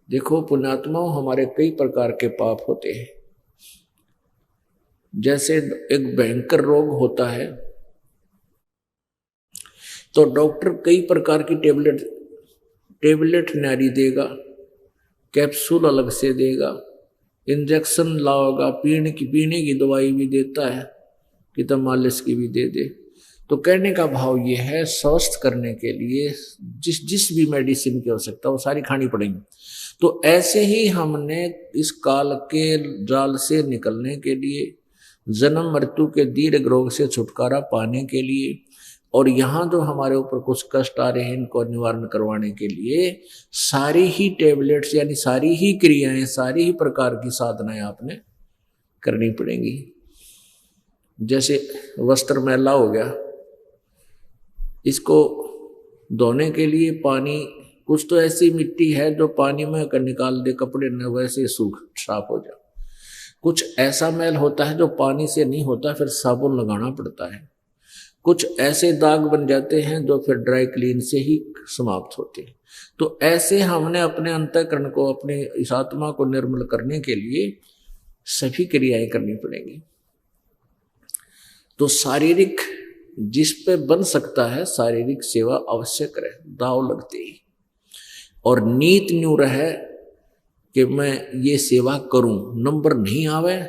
देखो पुण्यात्माओं, हमारे कई प्रकार के पाप होते हैं। जैसे एक भयंकर रोग होता है तो डॉक्टर कई प्रकार की टेबलेट नारी देगा, कैप्सूल अलग से देगा, इंजेक्शन लाओगा, पीने की दवाई भी देता है, कि तो मालिश की भी दे दे। तो कहने का भाव ये है, स्वस्थ करने के लिए जिस भी मेडिसिन की आवश्यकता वो सारी खानी पड़ेगी। तो ऐसे ही हमने इस काल के जाल से निकलने के लिए, जन्म मृत्यु के दीर्घ रोग से छुटकारा पाने के लिए, और यहाँ जो हमारे ऊपर कुछ कष्ट आ रहे हैं इनको निवारण करवाने के लिए सारी ही टेबलेट्स यानी सारी ही क्रियाएं, सारी ही प्रकार की साधनाएं आपने करनी पड़ेंगी। जैसे वस्त्र मैला हो गया, इसको धोने के लिए पानी, कुछ तो ऐसी मिट्टी है जो पानी में अगर निकाल दे कपड़े न वैसे सूख साफ हो जाए। कुछ ऐसा मैल होता है जो पानी से नहीं होता, फिर साबुन लगाना पड़ता है। कुछ ऐसे दाग बन जाते हैं जो फिर ड्राई क्लीन से ही समाप्त होते हैं। तो ऐसे हमने अपने अंतःकरण को, अपने इस आत्मा को निर्मल करने के लिए सभी क्रियाएं करनी पड़ेंगी। तो शारीरिक जिस पे बन सकता है शारीरिक सेवा अवश्य करें, दाव लगते ही, और नीत न्यू रहे कि मैं ये सेवा करूं। नंबर नहीं आवे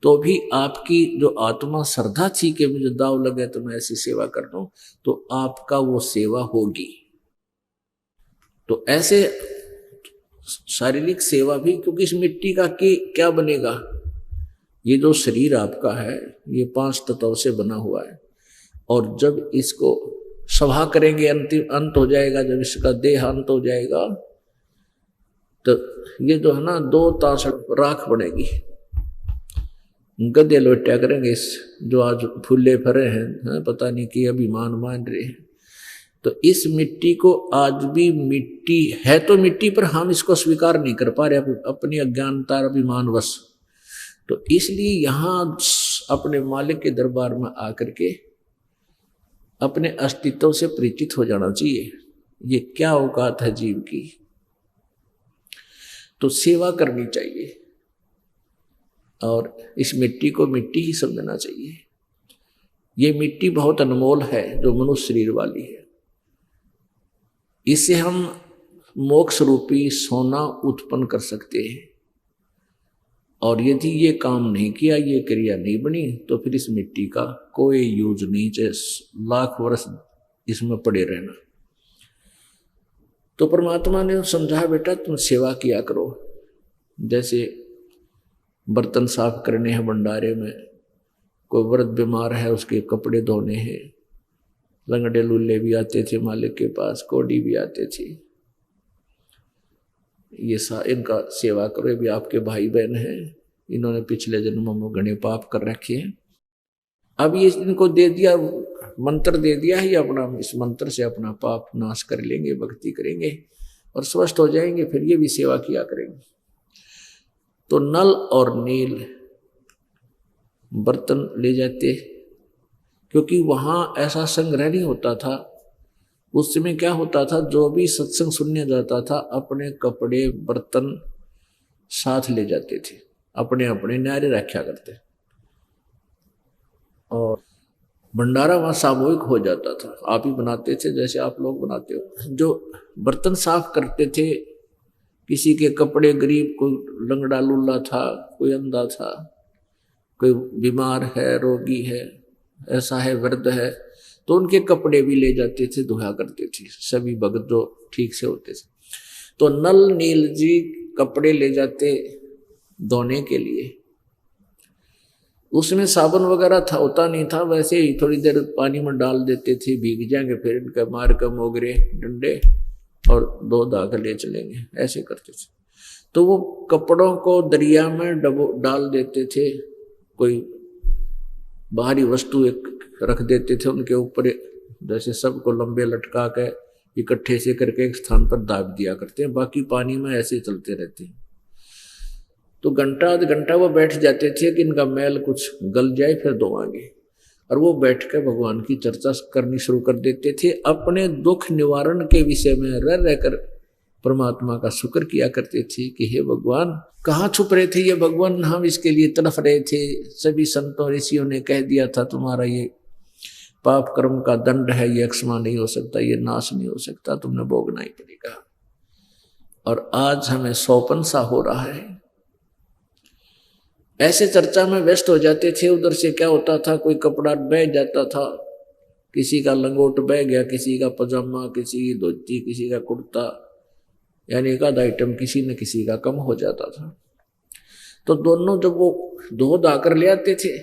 तो भी आपकी जो आत्मा श्रद्धा थी कि मुझे दाव लगे तो मैं ऐसी सेवा कर दूं, तो आपका वो सेवा होगी। तो ऐसे शारीरिक सेवा भी, क्योंकि इस मिट्टी का क्या बनेगा, ये जो शरीर आपका है ये 5 तत्वों से बना हुआ है, और जब इसको सभा करेंगे, अंतिम अंत हो जाएगा, जब इसका देह अंत हो जाएगा तो ये जो है ना 2 तास राख बनेगी। गधे लोटिया करेंगे इस जो आज फूले फरे हैं, पता नहीं कि अभिमान मान रहे हैं। तो इस मिट्टी को आज भी मिट्टी है तो मिट्टी, पर हम इसको स्वीकार नहीं कर पा रहे अपनी अज्ञानता अभिमानवश। तो इसलिए यहाँ अपने मालिक के दरबार में आकर के अपने अस्तित्व से परिचित हो जाना चाहिए। ये क्या औकात है जीव की, तो सेवा करनी चाहिए और इस मिट्टी को मिट्टी ही समझना चाहिए। ये मिट्टी बहुत अनमोल है जो मनुष्य शरीर वाली है। इससे हम मोक्ष रूपी सोना उत्पन्न कर सकते हैं, और यदि ये काम नहीं किया, ये क्रिया नहीं बनी, तो फिर इस मिट्टी का कोई यूज नहीं, चाहे लाख वर्ष इसमें पड़े रहना। तो परमात्मा ने समझा बेटा तुम सेवा किया करो। जैसे बर्तन साफ करने हैं भंडारे में, कोई वृद्ध बीमार है उसके कपड़े धोने हैं, लंगड़े लुल्ले भी आते थे मालिक के पास, कोडी भी आते थे, ये इनका सेवा करो। ये भी आपके भाई बहन हैं, इन्होंने पिछले जन्मों में घने पाप कर रखे हैं। अब ये इनको दे दिया, मंत्र दे दिया है, अपना इस मंत्र से अपना पाप नाश कर लेंगे, भक्ति करेंगे और स्वस्थ हो जाएंगे, फिर ये भी सेवा किया करेंगे। तो नल और नील बर्तन ले जाते, क्योंकि वहां ऐसा संग्रह नहीं होता था। उस समय क्या होता था, जो भी सत्संग सुनने जाता था अपने कपड़े बर्तन साथ ले जाते थे, अपने अपने न्यारे रखा करते, और भंडारा वहां सामूहिक हो जाता था। आप ही बनाते थे जैसे आप लोग बनाते हो। जो बर्तन साफ करते थे, किसी के कपड़े, गरीब कोई लंगड़ा लुल्ला था, कोई अंधा था, कोई बीमार है, रोगी है, ऐसा है, वृद्ध है, तो उनके कपड़े भी ले जाते थे, धोया करते थे सभी भगत जो ठीक से होते थे। तो नल नील जी कपड़े ले जाते धोने के लिए। उसमें साबुन वगैरह था होता नहीं था, वैसे ही थोड़ी देर पानी में डाल देते थे, भीग जाएंगे, फिर इनका मार कर मोगरे डंडे और 2 दाग ले चलेंगे, ऐसे करते थे। तो वो कपड़ों को दरिया में डाल देते थे, कोई बाहरी वस्तु एक रख देते थे उनके ऊपर, जैसे सबको लंबे लटका के इकट्ठे से करके एक स्थान पर दाब दिया करते हैं, बाकी पानी में ऐसे चलते रहते हैं। तो घंटा आध घंटा वो बैठ जाते थे कि इनका मैल कुछ गल जाए, फिर धोवांगे। और वो बैठ कर भगवान की चर्चा करनी शुरू कर देते थे, अपने दुख निवारण के विषय में रह रहकर परमात्मा का शुक्र किया करते थे कि हे भगवान, कहाँ छुप रहे थे ये भगवान, हम इसके लिए तड़फ रहे थे। सभी संतों ऋषियों ने कह दिया था तुम्हारा ये पाप कर्म का दंड है, ये क्षमा नहीं हो सकता, ये नाश नहीं हो सकता, तुमने भोगना ही पड़ेगा। और आज हमें सौपन सा हो रहा है। ऐसे चर्चा में व्यस्त हो जाते थे। उधर से क्या होता था, कोई कपड़ा बह जाता था, किसी का लंगोट बह गया, किसी का पजामा, किसी की धोती, किसी का कुर्ता, यानी एक आध आइटम किसी न किसी का कम हो जाता था। तो दोनों जब वो धो धा कर ले आते थे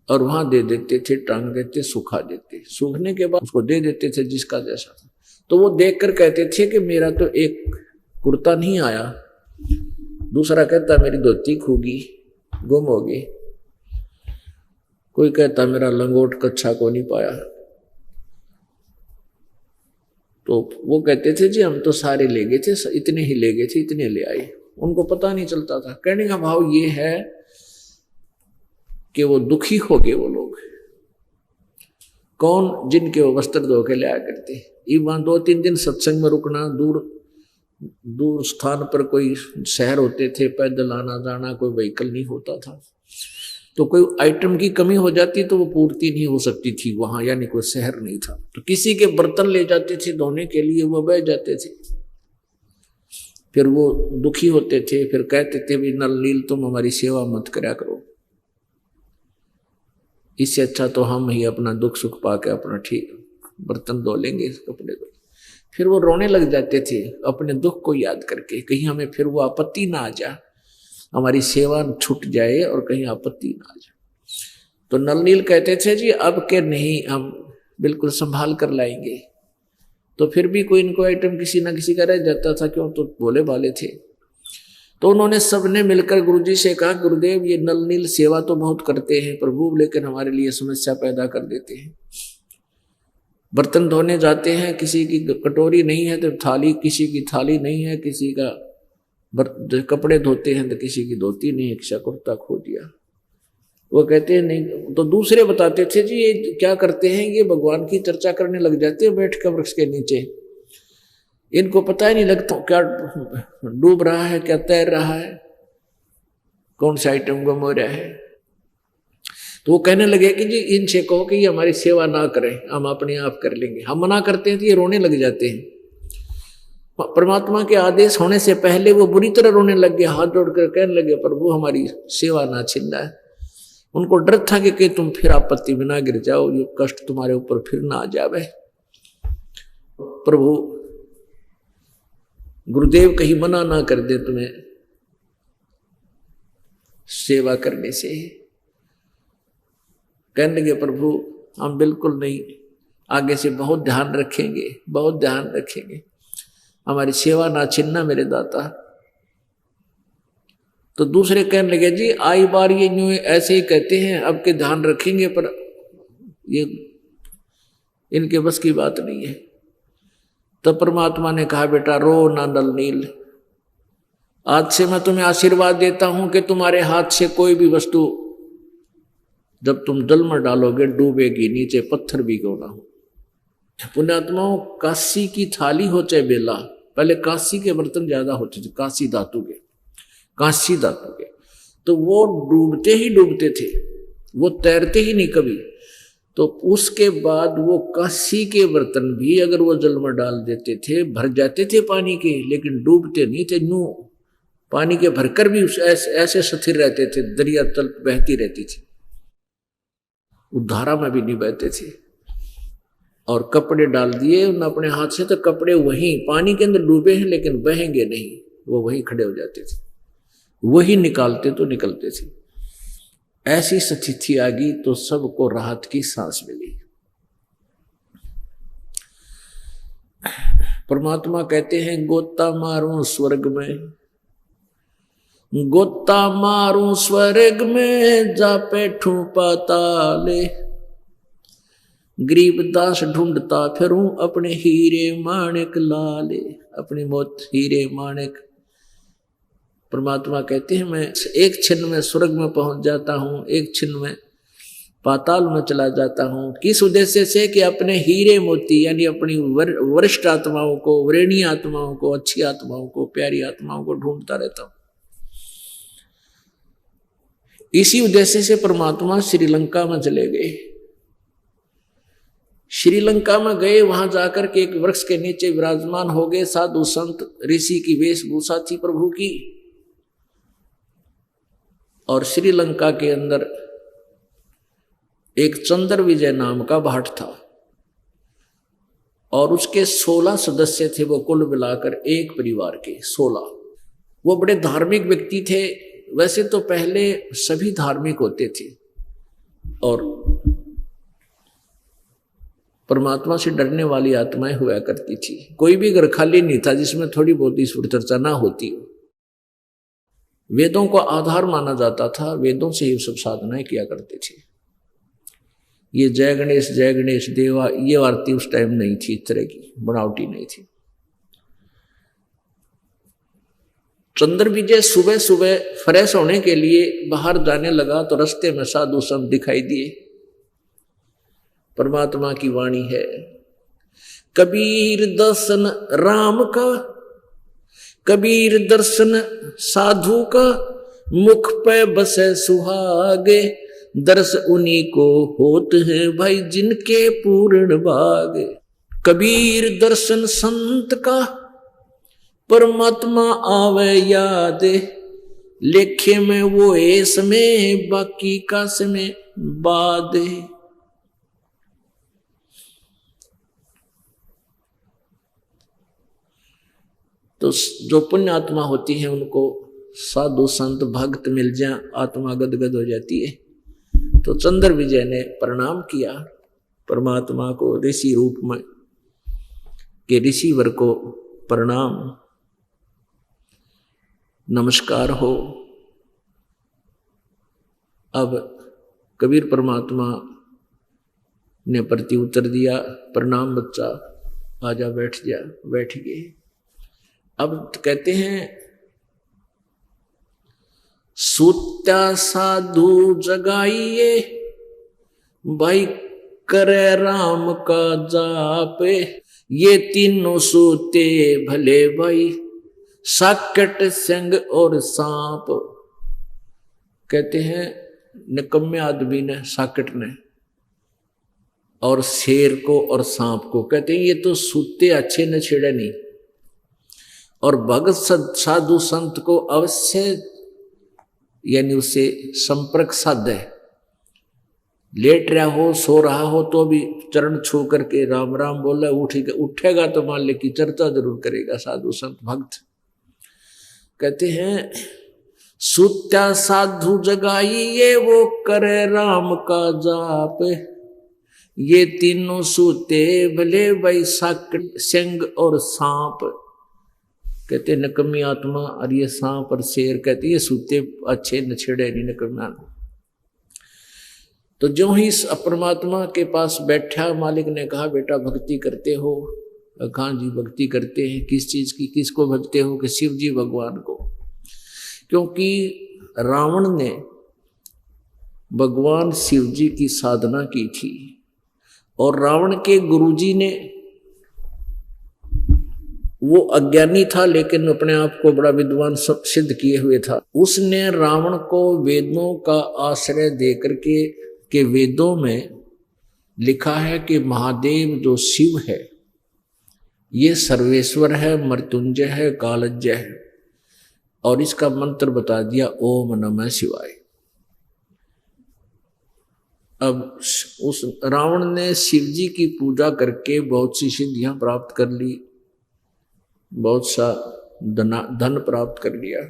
और वहां दे देते थे, टांग देते, सुखा देते, सूखने के बाद उसको दे देते थे जिसका जैसा था। तो वो देख कर कहते थे कि मेरा तो एक कुर्ता नहीं आया, दूसरा कहता मेरी धोती खूगी गुम होगी, कोई कहता मेरा लंगोट कच्छा को नहीं पाया। तो वो कहते थे जी हम तो सारे ले गए थे, इतने ही ले गए थे, इतने ले आए। उनको पता नहीं चलता था। कहने का भाव ये है कि वो दुखी हो गए वो लोग। कौन? जिनके वो वस्त्र धो के लाया करते। वहां 2-3 दिन सत्संग में रुकना, दूर स्थान पर कोई शहर होते थे, पैदल आना जाना, कोई व्हीकल नहीं होता था, तो कोई आइटम की कमी हो जाती तो वो पूर्ति नहीं हो सकती थी वहां, यानी कोई शहर नहीं था। तो किसी के बर्तन ले जाते थे धोने के लिए, वो बह जाते थे, फिर वो दुखी होते थे, फिर कहते थे भी नल नील तुम हमारी सेवा मत करया करो, इससे अच्छा तो हम ही अपना दुख सुख पाके अपना ठीक बर्तन धो लेंगे, कपड़े धो। फिर वो रोने लग जाते थे अपने दुख को याद करके, कहीं हमें फिर वो आपत्ति ना आ जाए, हमारी सेवा छूट जाए और कहीं आपत्ति ना आ जाए। तो नल नील कहते थे जी अब के नहीं, हम बिल्कुल संभाल कर लाएंगे। तो फिर भी कोई इनको आइटम किसी ना किसी का रह जाता था, क्यों? तो बोले वाले थे। तो उन्होंने सबने मिलकर गुरुजी से कहा, गुरुदेव ये नल नील सेवा तो बहुत करते हैं प्रभु, लेकिन हमारे लिए समस्या पैदा कर देते हैं। बर्तन धोने जाते हैं, किसी की कटोरी नहीं है तो थाली, किसी की थाली नहीं है, किसी का कपड़े धोते हैं तो किसी की धोती नहीं है, किसी कुर्ता खो दिया। वो कहते हैं नहीं, तो दूसरे बताते थे जी ये क्या करते हैं, ये भगवान की चर्चा करने लग जाते हैं बैठ कर वृक्ष के नीचे, इनको पता ही नहीं लगता क्या डूब रहा है, क्या तैर रहा है, कौन सा आइटम गुम हो रहा है। तो वो कहने लगे कि जी इनसे कहो कि ये हमारी सेवा ना करें, हम अपने आप कर लेंगे। हम मना करते हैं तो ये रोने लग जाते हैं। परमात्मा के आदेश होने से पहले वो बुरी तरह रोने लग गए, हाथ जोड़कर कहने लगे प्रभु हमारी सेवा ना छिंदा है। उनको डर था कि तुम फिर आपत्ति में ना गिर जाओ, ये कष्ट तुम्हारे ऊपर फिर ना आ जावे। प्रभु गुरुदेव कहीं मना ना कर दे तुम्हें सेवा करने से। कहने लगे प्रभु हम बिल्कुल नहीं, आगे से बहुत ध्यान रखेंगे, बहुत ध्यान रखेंगे, हमारी सेवा ना छिनना मेरे दाता। तो दूसरे कहने लगे जी आई बार ये न्यू ऐसे ही कहते हैं, अब के ध्यान रखेंगे, पर ये इनके बस की बात नहीं है। तो परमात्मा ने कहा बेटा रो ना नल नील, आज से मैं तुम्हें आशीर्वाद देता हूं कि तुम्हारे हाथ से कोई भी वस्तु जब तुम जल में डालोगे डूबेगी, नीचे पत्थर भी क्यों ना हो। पुण्यात्माओं, काशी की थाली हो चाहे बेला, पहले काशी के बर्तन ज्यादा होते थे, काशी धातु के, कांसी धातु के, तो वो डूबते ही डूबते थे, वो तैरते ही नहीं कभी। तो उसके बाद वो कांसी के बर्तन भी अगर वो जल में डाल देते थे भर जाते थे पानी के, लेकिन डूबते नहीं थे। न्यू पानी के भरकर भी ऐसे स्थिर रहते थे, दरिया तल बहती रहती थी, धारा में भी नहीं बहते थे। और कपड़े डाल दिए उन अपने हाथ से, तो कपड़े वहीं पानी के अंदर डूबे हैं लेकिन बहेंगे नहीं, वो वहीं खड़े हो जाते थे, वही निकालते तो निकलते थे। ऐसी स्थिति आ गई तो सबको राहत की सांस मिली। परमात्मा कहते हैं गोता मारूं स्वर्ग में, गोता मारूं स्वर्ग में, जा बैठूं पाताले, गरीब दास ढूंढता फिरूं अपने हीरे माणिक लाले। अपनी मौत हीरे माणिक। परमात्मा कहते हैं मैं एक क्षण में स्वर्ग में पहुंच जाता हूं, एक क्षण में पाताल में चला जाता हूं। किस उद्देश्य से? कि अपने हीरे मोती यानी अपनी वरिष्ठ आत्माओं को, वरेणी आत्माओं को, अच्छी आत्माओं को, प्यारी आत्माओं को ढूंढता रहता हूं। इसी उद्देश्य से परमात्मा श्रीलंका में चले गए। श्रीलंका में गए, वहां जाकर के एक वृक्ष के नीचे विराजमान हो गए। साधु संत ऋषि की वेशभूषा थी प्रभु की। और श्रीलंका के अंदर एक चंद्र विजय नाम का भाट था और उसके 16 सदस्य थे। वो कुल मिलाकर एक परिवार के 16। वो बड़े धार्मिक व्यक्ति थे। वैसे तो पहले सभी धार्मिक होते थे और परमात्मा से डरने वाली आत्माएं हुआ करती थी। कोई भी घर खाली नहीं था जिसमें थोड़ी बहुत ईश्वर चर्चा ना होती हो। वेदों को आधार माना जाता था, वेदों से ही सब साधनाएं किया करते थे। ये जय गणेश देवा ये आरती उस टाइम नहीं थी, इस तरह की बनावटी नहीं थी। चंद्र विजय सुबह सुबह फ्रेश होने के लिए बाहर जाने लगा तो रास्ते में साधु संत दिखाई दिए। परमात्मा की वाणी है, कबीर दर्शन राम का, कबीर दर्शन साधु का, मुख पे बसे सुहागे, दर्श उन्हीं को होत है भाई जिनके पूर्ण भाग। कबीर दर्शन संत का, परमात्मा आवे याद, लेखे में वो ए समय, बाकी का समय बाद। तो जो पुण्य आत्मा होती है उनको साधु संत भक्त मिल जाए, आत्मा गदगद हो जाती है। तो चंद्र विजय ने प्रणाम किया परमात्मा को ऋषि रूप में, कि ऋषिवर को प्रणाम, नमस्कार हो। अब कबीर परमात्मा ने प्रति उत्तर दिया, प्रणाम बच्चा, आजा बैठ जा। बैठ गए। अब कहते हैं सूत्या साधु जगाइए, भाई करे राम का जाप, ये तीनों सूते भले भाई, साकट संग और सांप। कहते हैं निकम्मे आदमी ने, साकट ने, और शेर को और सांप को, कहते हैं ये तो सूते अच्छे न छेड़े नहीं। और भगत साधु संत को अवश्य यानी उससे संपर्क साध है। लेट रहा हो, सो रहा हो तो भी चरण छू करके राम राम बोला, उठेगा तो मान ले की चर्चा जरूर करेगा साधु संत भक्त। कहते हैं सूत्या साधु जगाइए, वो करे राम का जाप, ये तीनों सूते भले भाई, साकट संग और सांप। कहते नकमी आत्मा और ये सांप और शेर, कहते ये सूते अच्छे न छेड़े नहीं नकम्या। तो जो ही इस परमात्मा के पास बैठा, मालिक ने कहा बेटा भक्ति करते हो? कहा जी भक्ति करते हैं। किस चीज की? किसको भजते हो? कि शिव जी भगवान को। क्योंकि रावण ने भगवान शिव जी की साधना की थी और रावण के गुरुजी ने, वो अज्ञानी था लेकिन अपने आप को बड़ा विद्वान सिद्ध किए हुए था। उसने रावण को वेदों का आश्रय देकर के वेदों में लिखा है कि महादेव जो शिव है ये सर्वेश्वर है, मृत्युंजय है, कालज्ञ है, और इसका मंत्र बता दिया ओम नमः शिवाय। अब उस रावण ने शिव जी की पूजा करके बहुत सी सिद्धियां प्राप्त कर ली, बहुत सा धन प्राप्त कर लिया।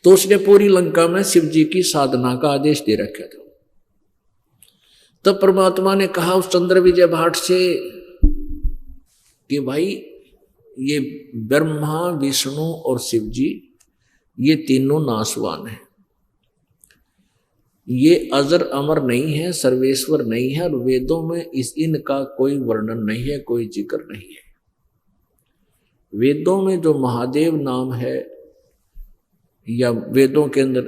तो उसने पूरी लंका में शिव जी की साधना का आदेश दे रखा था। तब परमात्मा ने कहा उस चंद्र विजय भाट से कि भाई ये ब्रह्मा विष्णु और शिव जी ये तीनों नाशवान हैं, ये अजर अमर नहीं है, सर्वेश्वर नहीं है, और वेदों में इनका कोई वर्णन नहीं है, कोई जिक्र नहीं है। वेदों में जो महादेव नाम है या वेदों के अंदर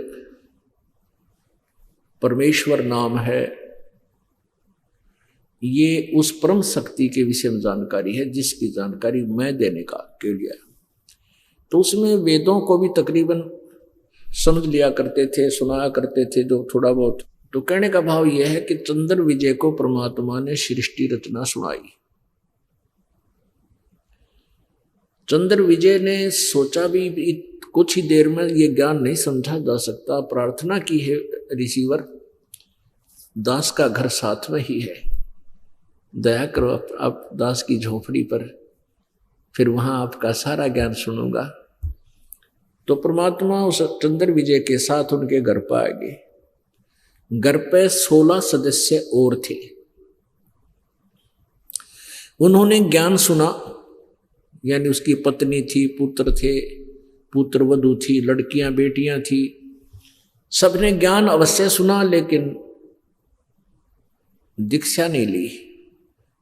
परमेश्वर नाम है, ये उस परम शक्ति के विषय में जानकारी है जिसकी जानकारी मैं देने का के लिए। तो उसमें वेदों को भी तकरीबन समझ लिया करते थे, सुनाया करते थे जो थोड़ा बहुत। तो कहने का भाव यह है कि चंद्र विजय को परमात्मा ने सृष्टि रचना सुनाई। चंद्र विजय ने सोचा भी कुछ ही देर में ये ज्ञान नहीं समझा जा सकता, प्रार्थना की है रिसीवर, दास का घर साथ में ही है, दया करो आप दास की झोपड़ी पर, फिर वहां आपका सारा ज्ञान सुनूंगा। तो परमात्मा उस चंद्र विजय के साथ उनके घर पर आ गए। घर पे 16 सदस्य और थे। उन्होंने ज्ञान सुना, यानी उसकी पत्नी थी, पुत्र थे, पुत्र वधू थी, लड़कियां बेटियां थी, सबने ज्ञान अवश्य सुना, लेकिन दीक्षा नहीं ली।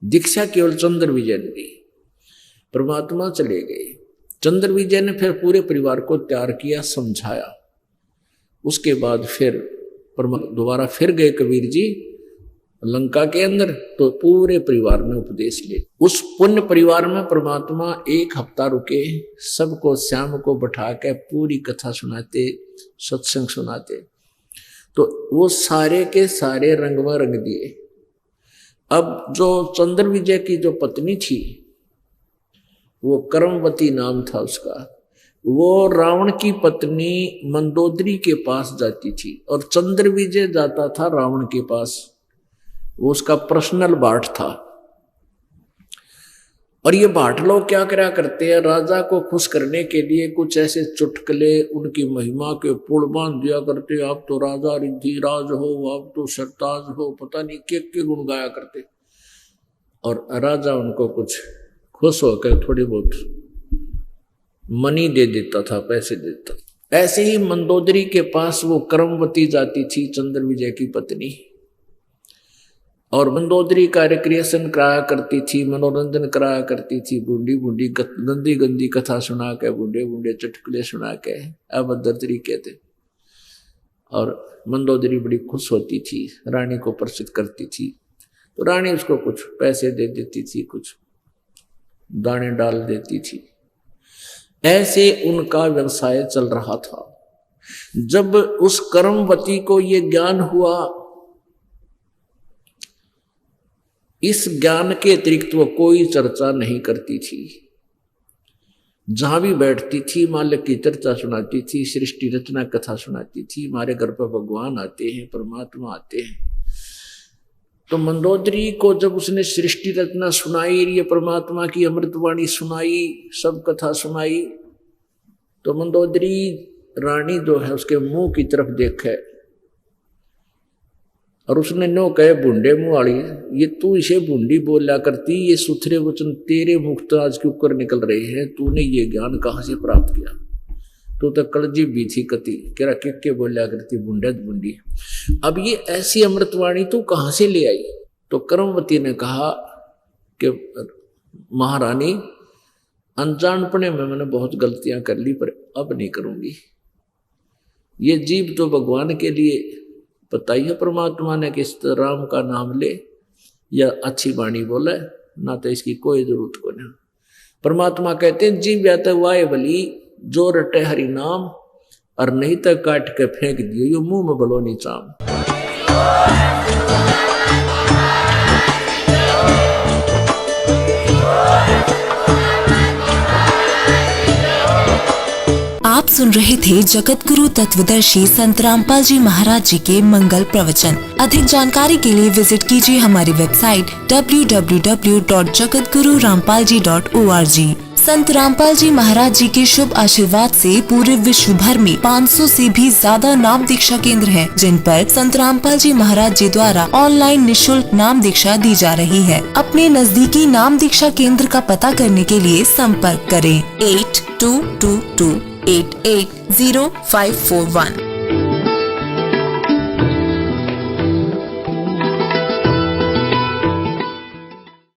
दीक्षा केवल चंद्र विजय ने ली। परमात्मा चले गए। चंद्र विजय ने फिर पूरे परिवार को तैयार किया, समझाया। उसके बाद फिर दोबारा फिर गए कबीर जी लंका के अंदर, तो पूरे परिवार ने उपदेश लिए। उस पुण्य परिवार में परमात्मा 1 हफ्ता रुके, सबको शाम को बैठा के पूरी कथा सुनाते, सत्संग सुनाते। तो वो सारे के सारे रंग में रंग दिए। अब जो चंद्र विजय की जो पत्नी थी, वो कर्मवती नाम था उसका, वो रावण की पत्नी मंदोदरी के पास जाती थी और चंद्र विजय जाता था रावण के पास। वो उसका पर्सनल भाट था। और ये भाट लोग क्या करा करते हैं, राजा को खुश करने के लिए कुछ ऐसे चुटकुले उनकी महिमा के पुल बांध दिया करते। आप तो राजा रिद्धिराज हो, आप तो सरताज हो, पता नहीं के गुण गाया करते। और राजा उनको कुछ खुश होकर थोड़ी बहुत मनी दे देता था, पैसे देता। ऐसे ही मंदोदरी के पास वो कर्मवती जाती थी, चंद्र विजय की पत्नी, और मंदोदरी का रिक्रिएशन कराया करती थी, मनोरंजन कराया करती थी, बूढ़ी बूढ़ी गंदी गंदी कथा सुना के, बूढ़े बूढ़े चुटकुले सुना के, अभद्र तरीके थे। और मंदोदरी बड़ी खुश होती थी, रानी को प्रसिद्ध करती थी। तो रानी उसको कुछ पैसे दे देती थी, कुछ दाने डाल देती थी। ऐसे उनका व्यवसाय चल रहा था। जब उस कर्मवती को ये ज्ञान हुआ, इस ज्ञान के अतिरिक्त वो कोई चर्चा नहीं करती थी। जहां भी बैठती थी मालिक की चर्चा सुनाती थी, सृष्टि रचना कथा सुनाती थी। हमारे घर पर भगवान आते हैं, परमात्मा आते हैं। तो मंदोदरी को जब उसने सृष्टि रचना सुनाई, ये परमात्मा की अमृतवाणी सुनाई, सब कथा सुनाई, तो मंदोदरी रानी जो है उसके मुंह की तरफ देखे और उसने नो कहे, बूढ़े मुंह वाली, ये तू इसे बूढ़ी बोला करती, ये सुथरे वचन तेरे मुख तो आज के ऊपर निकल रहे हैं, तूने ये ज्ञान कहाँ से प्राप्त किया? तू तो कलजी भी थी कति, केरा के बोला करती बूढ़े बूढ़ी। अब ये ऐसी अमृतवाणी तू कहाँ से ले आई? तो कर्मवती ने कहा कि महारानी, अनजानपने में मैंने बहुत गलतियां कर ली, पर अब नहीं करूंगी। ये जीव तो भगवान के लिए बताइए परमात्मा ने कि राम का नाम ले या अच्छी वाणी बोले, ना तो इसकी कोई जरूरत को नहीं। परमात्मा कहते हैं जीव या तो वाय बली जो रटे हरि नाम, और नहीं तो काट के फेंक दियो यो मुंह में बलोनी चाम। आप सुन रहे थे जगत गुरु तत्वदर्शी संत रामपाल जी महाराज जी के मंगल प्रवचन। अधिक जानकारी के लिए विजिट कीजिए हमारी वेबसाइट www.jagatgururampalji.org। संत रामपाल जी महाराज जी के शुभ आशीर्वाद से पूरे विश्व भर में 500 से भी ज्यादा नाम दीक्षा केंद्र हैं, जिन पर संत रामपाल जी महाराज जी द्वारा ऑनलाइन निशुल्क नाम दीक्षा दी जा रही है। अपने नजदीकी नाम दीक्षा केंद्र का पता करने के लिए संपर्क करें 8222880541।